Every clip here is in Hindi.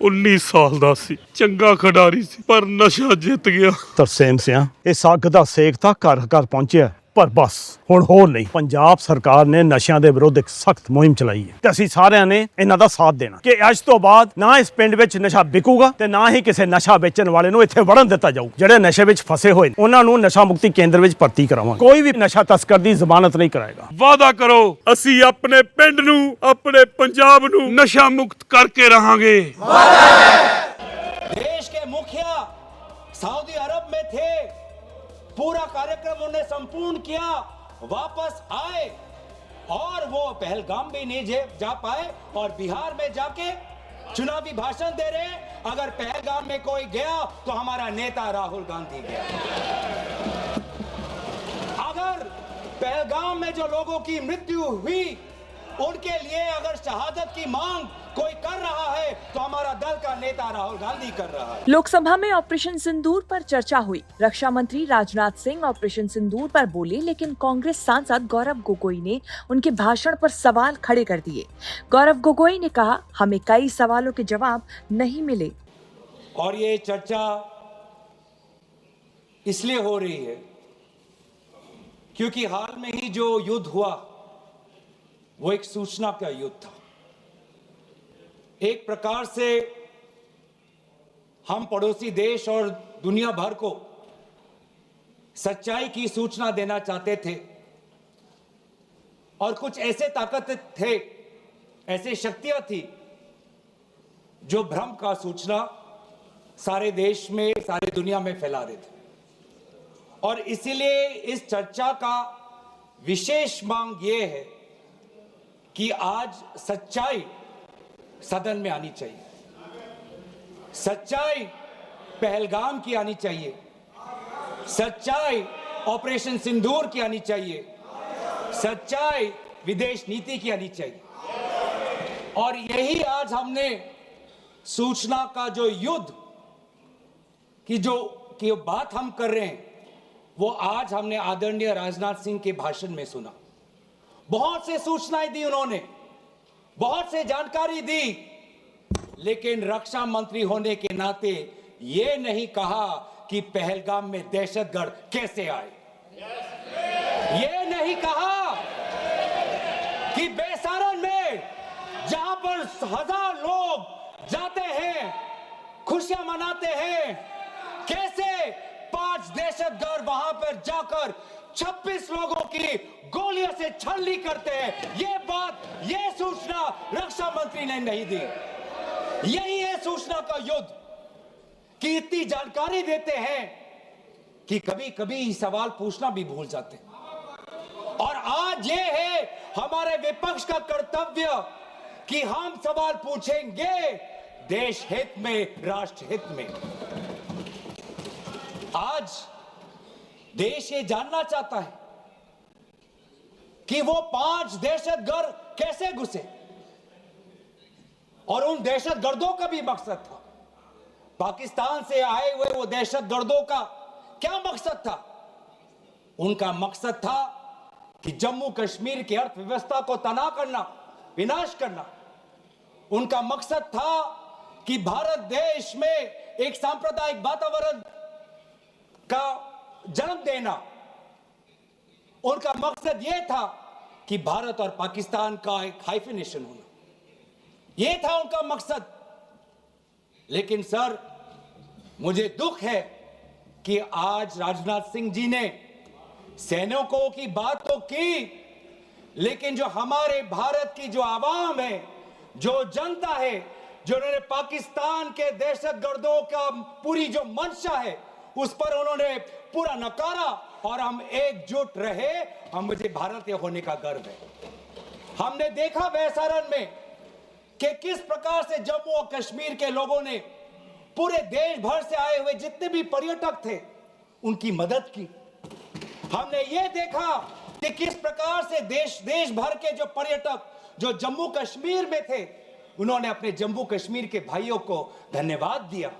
19 ਸਾਲ ਦਾ ਸੀ, ਚੰਗਾ ਖਿਡਾਰੀ ਸੀ, ਪਰ ਨਸ਼ਾ ਜਿੱਤ ਗਿਆ। ਤਰਸੇਮ ਸਿਆਂ ਇਸ ਅੱਗ ਦਾ ਸੇਕ ਤਾਂ ਘਰ ਘਰ ਪਹੁੰਚਿਆ, ਪਰ ਬਸ ਹੁਣ ਹੋਰ ਨਹੀਂ। ਪੰਜਾਬ ਸਰਕਾਰ ਨੇ ਨਸ਼ਿਆਂ ਦੇ ਵਿਰੁੱਧ ਇੱਕ ਸਖਤ ਮੁਹਿੰਮ ਚਲਾਈ ਹੈ ਤੇ ਅਸੀਂ ਸਾਰਿਆਂ ਨੇ ਇਹਨਾਂ ਦਾ ਸਾਥ ਦੇਣਾ ਕਿ ਅੱਜ ਤੋਂ ਬਾਅਦ ਨਾ ਇਸ ਪਿੰਡ ਵਿੱਚ ਨਸ਼ਾ ਵਿਕੂਗਾ ਤੇ ਨਾ ਹੀ ਕਿਸੇ ਨਸ਼ਾ ਵੇਚਣ ਵਾਲੇ ਨੂੰ ਇੱਥੇ ਵੜਨ ਦਿੱਤਾ ਜਾਊ। ਜਿਹੜੇ ਨਸ਼ੇ ਵਿੱਚ ਫਸੇ ਹੋਏ ਨੇ ਉਹਨਾਂ ਨੂੰ ਨਸ਼ਾ ਮੁਕਤੀ ਕੇਂਦਰ ਵਿੱਚ ਭਰਤੀ ਕਰਾਵਾਂਗੇ। ਕੋਈ ਵੀ ਨਸ਼ਾ ਤਸਕਰ ਦੀ ਜ਼ਮਾਨਤ ਨਹੀਂ ਕਰਾਏਗਾ। ਵਾਅਦਾ ਕਰੋ, ਅਸੀਂ ਆਪਣੇ ਪਿੰਡ ਨੂੰ, ਆਪਣੇ ਪੰਜਾਬ ਨੂੰ ਨਸ਼ਾ ਮੁਕਤ ਕਰਕੇ रहांगे। देश के मुखिया सऊदी अरब में थे, पूरा कार्यक्रम उन्होंने संपूर्ण किया, वापस आए और वो पहलगाम भी नहीं जा पाए और बिहार में जाके चुनावी भाषण दे रहे। अगर पहलगाम में कोई गया तो हमारा नेता राहुल गांधी गया। अगर पहलगाम में जो लोगों की मृत्यु हुई उनके लिए अगर शहादत की मांग कोई कर रहा है तो हमारा दल का नेता राहुल गांधी कर रहा है। लोकसभा में ऑपरेशन सिंदूर पर चर्चा हुई। रक्षा मंत्री राजनाथ सिंह ऑपरेशन सिंदूर पर बोले, लेकिन कांग्रेस सांसद गौरव गोगोई ने उनके भाषण पर सवाल खड़े कर दिए। गौरव गोगोई ने कहा, हमें कई सवालों के जवाब नहीं मिले। और ये चर्चा इसलिए हो रही है क्योंकि हाल में ही जो युद्ध हुआ वो एक सूचना का युद्ध था। एक प्रकार से हम पड़ोसी देश और दुनिया भर को सच्चाई की सूचना देना चाहते थे और कुछ ऐसे ताकत थे, ऐसे शक्तियां थी जो भ्रम का सूचना सारे देश में, सारे दुनिया में फैला रहे थे। और इसीलिए इस चर्चा का विशेष मांग ये है कि आज सच्चाई सदन में आनी चाहिए। सच्चाई पहलगाम की आनी चाहिए, सच्चाई ऑपरेशन सिंदूर की आनी चाहिए, सच्चाई विदेश नीति की आनी चाहिए। और यही आज हमने सूचना का जो युद्ध की बात हम कर रहे हैं वो आज हमने आदरणीय राजनाथ सिंह के भाषण में सुना। बहुत से सूचनाएं दी उन्होंने, बहुत से जानकारी दी, लेकिन रक्षा मंत्री होने के नाते ये नहीं कहा कि पहलगाम में दहशतगर्द कैसे आए। ये नहीं कहा कि बेसारन में जहां पर 1000 लोग जाते हैं, खुशियां मनाते हैं, कैसे 5 दहशतगर्द वहां पर जाकर 26 लोगों की गोलियों से छलनी करते हैं। ये बात, ये सूचना रक्षा मंत्री ने नहीं दी। यही है सूचना का युद्ध कि इतनी जानकारी देते हैं कि कभी कभी सवाल पूछना भी भूल जाते हैं। और आज ये है हमारे विपक्ष का कर्तव्य कि हम सवाल पूछेंगे देश हित में, राष्ट्र हित में। आज देश ये जानना चाहता है कि वो 5 दहशतगर्द कैसे घुसे और उन दहशतगर्दों का भी मकसद था। पाकिस्तान से आए हुए वो दहशतगर्दों का क्या मकसद था? उनका मकसद था कि जम्मू कश्मीर की अर्थव्यवस्था को तनाव करना, विनाश करना। उनका मकसद था कि भारत देश में एक सांप्रदायिक वातावरण का जन्म देना। उनका मकसद यह था कि भारत और पाकिस्तान का एक हाइफिनेशन होना, यह था उनका मकसद। लेकिन सर, मुझे दुख है कि आज राजनाथ सिंह जी ने सैनिकों की बात तो की, लेकिन जो हमारे भारत की जो आवाम है, जो जनता है, जो उन्होंने पाकिस्तान के दहशतगर्दों का पूरी जो मंशा है उस पर उन्होंने पूरा नकारा और हम एकजुट रहे। हम मुझे भारतीय होने का गर्व है। हमने देखा बेसारन में कि किस प्रकार से जम्मू और कश्मीर के लोगों ने पूरे देश भर से आए हुए जितने भी पर्यटक थे उनकी मदद की। हमने ये देखा कि किस प्रकार से देश भर के जो पर्यटक जो जम्मू कश्मीर में थे उन्होंने अपने जम्मू कश्मीर के भाइयों को धन्यवाद दिया।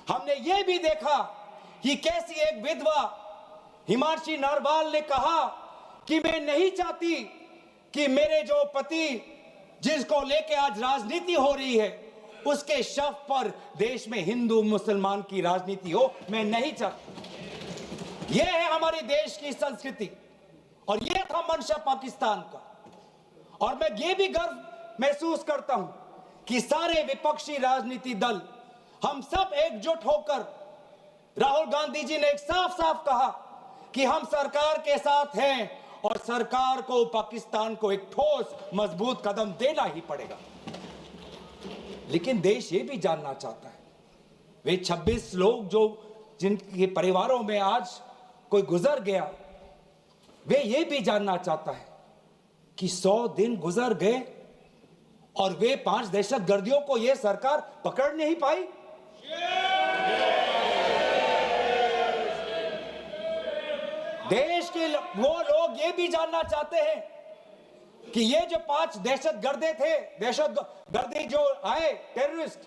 हमने ये भी देखा कि कैसी एक विधवा हिमांशी नरवाल ने कहा कि मैं नहीं चाहती कि मेरे जो पति जिसको लेके आज राजनीति हो रही है उसके शव पर देश में हिंदू मुसलमान की राजनीति हो, मैं नहीं चाहता। यह है हमारे देश की संस्कृति और यह था मंशा पाकिस्तान का। और मैं ये भी गर्व महसूस करता हूं कि सारे विपक्षी राजनीति दल, हम सब एकजुट होकर, राहुल गांधी जी ने एक साफ साफ कहा कि हम सरकार के साथ हैं और सरकार को पाकिस्तान को एक ठोस मजबूत कदम देना ही पड़ेगा। लेकिन देश ये भी जानना चाहता है, वे 26 लोग जो जिनके परिवारों में आज कोई गुजर गया, वे ये भी जानना चाहता है कि 100 दिन गुजर गए और वे 5 दहशतगर्दियों को यह सरकार पकड़ नहीं पाई। देश के वो लोग ये भी जानना चाहते हैं कि ये जो 5 दहशतगर्दे थे, दहशतगर्दी जो आए टेररिस्ट,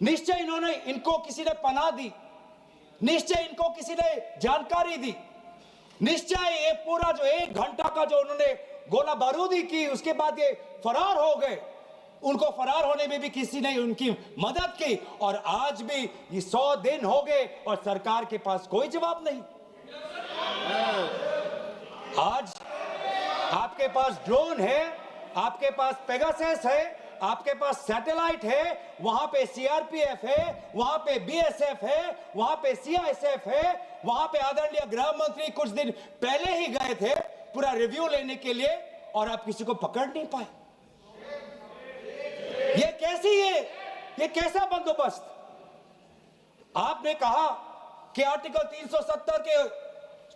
निश्चय इनको किसी ने पनाह दी, निश्चय इनको किसी ने जानकारी दी, निश्चय ये पूरा जो 1 घंटा का जो उन्होंने गोला बारूदी की, उसके बाद ये फरार हो गए, उनको फरार होने में भी किसी ने उनकी मदद की। और आज भी ये 100 दिन हो गए और सरकार के पास कोई जवाब नहीं। आज आपके पास ड्रोन है, आपके पास पेगासस है, आपके पास सैटेलाइट है, वहां पे सीआरपीएफ है, वहां पे बीएसएफ है, वहां पे सीआईएसएफ है, वहां पे आदरणीय गृह मंत्री कुछ दिन पहले ही गए थे पूरा रिव्यू लेने के लिए और आप किसी को पकड़ नहीं पाए। ये कैसी है, ये कैसा बंदोबस्त? आपने कहा कि आर्टिकल 370 के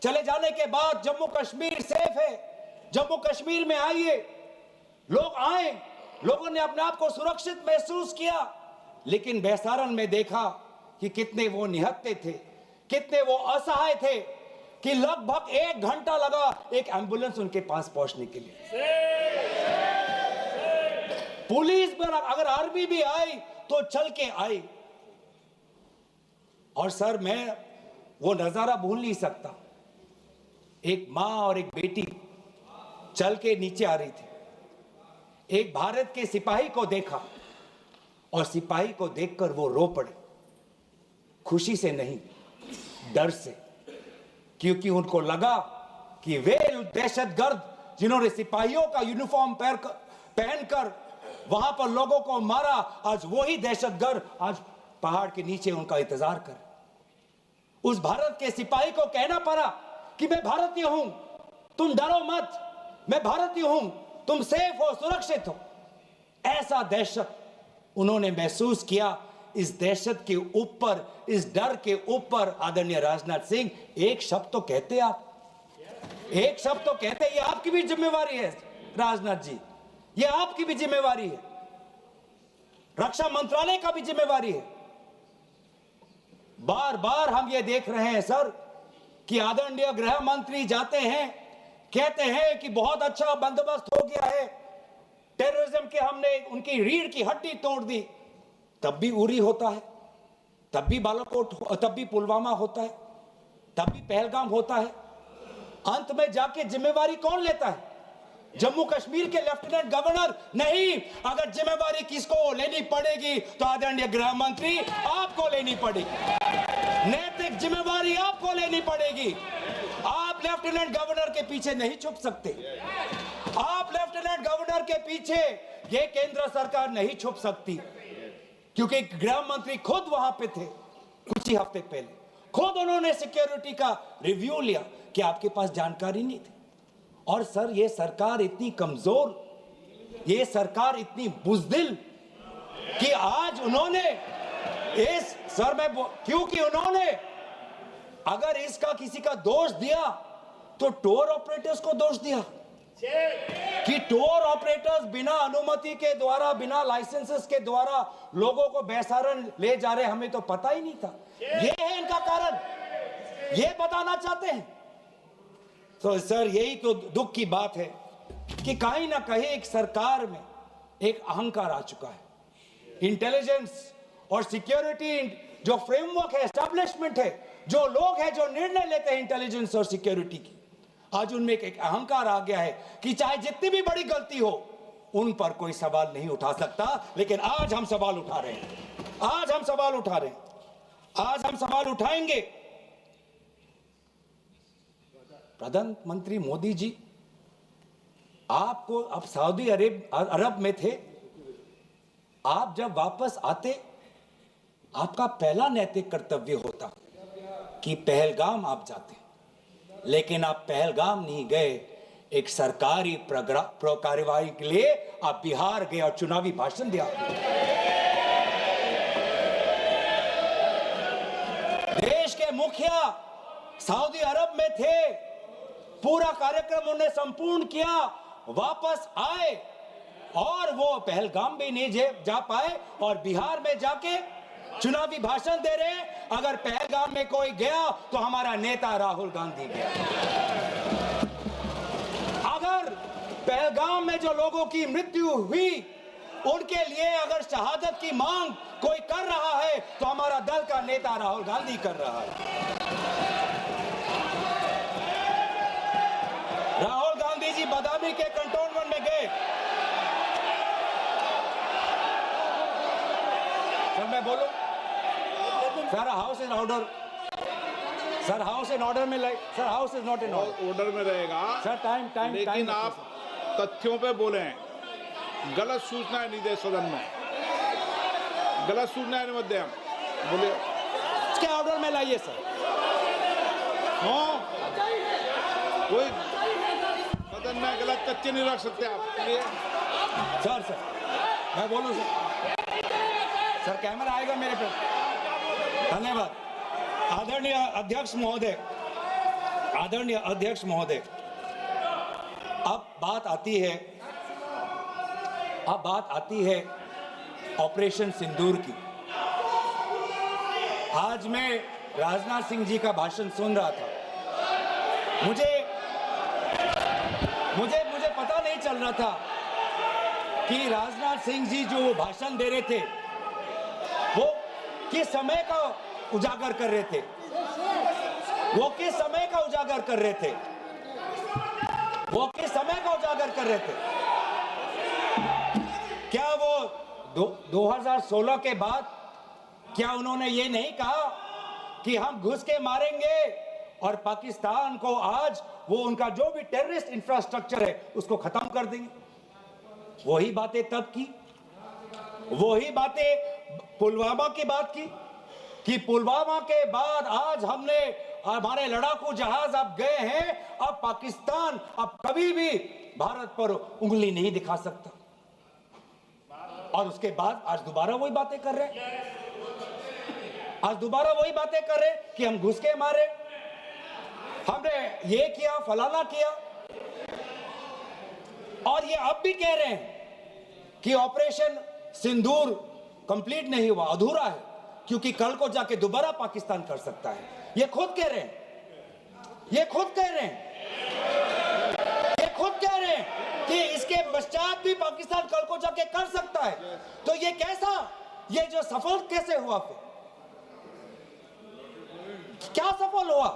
चले जाने के बाद जम्मू कश्मीर सेफ है, जम्मू कश्मीर में आइए, लोग आए, लोगों ने अपने आप को सुरक्षित महसूस किया। लेकिन बेसारन में देखा कि कितने वो निहत्थे थे, कितने वो असहाय थे कि लगभग 1 घंटा लगा एक एम्बुलेंस उनके पास पहुंचने के लिए। पुलिस पर अगर आर्मी भी आई तो चल के आई। और सर, मैं वो नजारा भूल नहीं सकता, एक मां और एक बेटी चल के नीचे आ रही थी, एक भारत के सिपाही को देखा और सिपाही को देखकर वो रो पड़े, खुशी से नहीं, डर से, क्योंकि उनको लगा कि वे दहशतगर्द जिन्होंने सिपाहियों का यूनिफॉर्म पहनकर वहां पर लोगों को मारा, आज वही दहशतगर्द आज पहाड़ के नीचे उनका इंतजार कर। उस भारत के सिपाही को कहना पड़ा कि मैं भारतीय हूं, तुम डरो मत, मैं भारतीय हूं, तुम सेफ हो, सुरक्षित हो। ऐसा दहशत उन्होंने महसूस किया। इस दहशत के ऊपर, इस डर के ऊपर आदरणीय राजनाथ सिंह एक शब्द तो कहते, आप एक शब्द तो कहते। ये आपकी भी जिम्मेवारी है राजनाथ जी, ये आपकी भी जिम्मेवारी है, रक्षा मंत्रालय का भी जिम्मेवारी है। बार बार हम ये देख रहे हैं सर कि आदरणीय गृह मंत्री जाते हैं, कहते हैं कि बहुत अच्छा बंदोबस्त हो गया है, टेररिज्म के हमने उनकी रीढ़ की हड्डी तोड़ दी। तब भी उरी होता है, तब भी बालाकोट, तब भी पुलवामा होता है, तब भी पहलगाम होता है। अंत में जाके जिम्मेवारी कौन लेता है? जम्मू कश्मीर के लेफ्टिनेंट गवर्नर नहीं। अगर जिम्मेवारी किसको लेनी पड़ेगी तो आदरणीय गृह मंत्री आपको लेनी पड़ेगी, नैतिक जिम्मेवारी आपको लेनी पड़ेगी। आप लेफ्टिनेंट गवर्नर के पीछे नहीं छुप सकते, आप लेफ्टिनेंट गवर्नर के पीछे ये केंद्र सरकार नहीं छुप सकती, क्योंकि गृह मंत्री खुद वहां पे थे कुछ ही हफ्ते पहले, खुद उन्होंने सिक्योरिटी का रिव्यू लिया कि आपके पास जानकारी नहीं थी। और सर, ये सरकार इतनी कमजोर, ये सरकार इतनी बुज़दिल कि आज उन्होंने इस सर में, क्योंकि उन्होंने अगर इसका किसी का दोष दिया तो टूर ऑपरेटर्स को दोष दिया कि टूर ऑपरेटर्स बिना अनुमति के द्वारा, बिना लाइसेंसेस के द्वारा लोगों को बेसहारन ले जा रहे, हमें तो पता ही नहीं था। ये है इनका कारण, ये बताना चाहते हैं। तो सर, यही तो दुख की बात है कि कहीं ना कहीं एक सरकार में एक अहंकार आ चुका है। इंटेलिजेंस और सिक्योरिटी जो फ्रेमवर्क है, एस्टैब्लिशमेंट है, जो लोग हैं जो निर्णय लेते हैं इंटेलिजेंस और सिक्योरिटी की, आज उनमें एक अहंकार आ गया है कि चाहे जितनी भी बड़ी गलती हो उन पर कोई सवाल नहीं उठा सकता। लेकिन आज हम सवाल उठा रहे हैं, आज हम सवाल उठा रहे हैं, आज हम सवाल उठाएंगे। प्रधानमंत्री मोदी जी, आपको अब सऊदी अरब में थे, आप जब वापस आते आपका पहला नैतिक कर्तव्य होता कि पहलगाम आप जाते, लेकिन आप पहलगाम नहीं गए, एक सरकारी कार्यवाही के लिए आप बिहार गए और चुनावी भाषण दिया। देश के मुखिया सऊदी अरब में थे, पूरा कार्यक्रम उन्हें संपूर्ण किया, वापस आए और वो पहलगाम भी नहीं जा पाए और बिहार में जाके चुनावी भाषण दे रहे हैं। अगर पहलगाम में कोई गया तो हमारा नेता राहुल गांधी गया। अगर पहलगाम में जो लोगों की मृत्यु हुई उनके लिए अगर शहादत की मांग कोई कर रहा है तो हमारा दल का नेता राहुल गांधी कर रहा है। राहुल गांधी जी बदामी के कंटोनमेंट में गए। सर मैं बोलूं? Sir house in order, sir house in order में sir house is not in order में रहेगा सर। टाइम लेकिन आप तथ्यों पे बोले, गलत सूचना नहीं दे सदन में, गलत सूचना मत दे। हम बोले इसके ऑर्डर में लाइए सर। हाँ, कोई सदन में गलत तथ्य नहीं रख सकते आप। सर मैं बोलूं सर कैमरा आएगा मेरे पे। धन्यवाद। आदरणीय अध्यक्ष महोदय, आदरणीय अध्यक्ष महोदय, अब बात आती है ऑपरेशन सिंदूर की। आज मैं राजनाथ सिंह जी का भाषण सुन रहा था। मुझे पता नहीं चल रहा था कि राजनाथ सिंह जी जो भाषण दे रहे थे वो किस समय का उजागर कर रहे थे, वो किस समय का उजागर कर रहे थे, वो किस समय का उजागर कर रहे थे। क्या वो 2016 के बाद क्या उन्होंने ये नहीं कहा कि हम घुस के मारेंगे और पाकिस्तान को आज वो उनका जो भी टेररिस्ट इंफ्रास्ट्रक्चर है उसको खत्म कर देंगे? वही बातें तब की, वही बातें पुलवामा की बात की कि पुलवामा के बाद आज हमने हमारे लड़ाकू जहाज अब गए हैं, अब पाकिस्तान अब कभी भी भारत पर उंगली नहीं दिखा सकता। और उसके बाद आज दोबारा वही बातें कर रहे हैं, आज दोबारा वही बातें कर रहे हैं कि हम घुस के मारे, हमने ये किया फलाना किया। और ये अब भी कह रहे हैं कि ऑपरेशन सिंदूर कंप्लीट नहीं हुआ, अधूरा है, क्योंकि कल को जाके दोबारा पाकिस्तान कर सकता है। ये खुद कह रहे हैं, ये खुद कह रहे हैं, ये खुद कह रहे हैं कि इसके पश्चात भी पाकिस्तान कल को जाके कर सकता है। तो ये कैसा, ये जो सफल कैसे हुआ, फिर क्या सफल हुआ?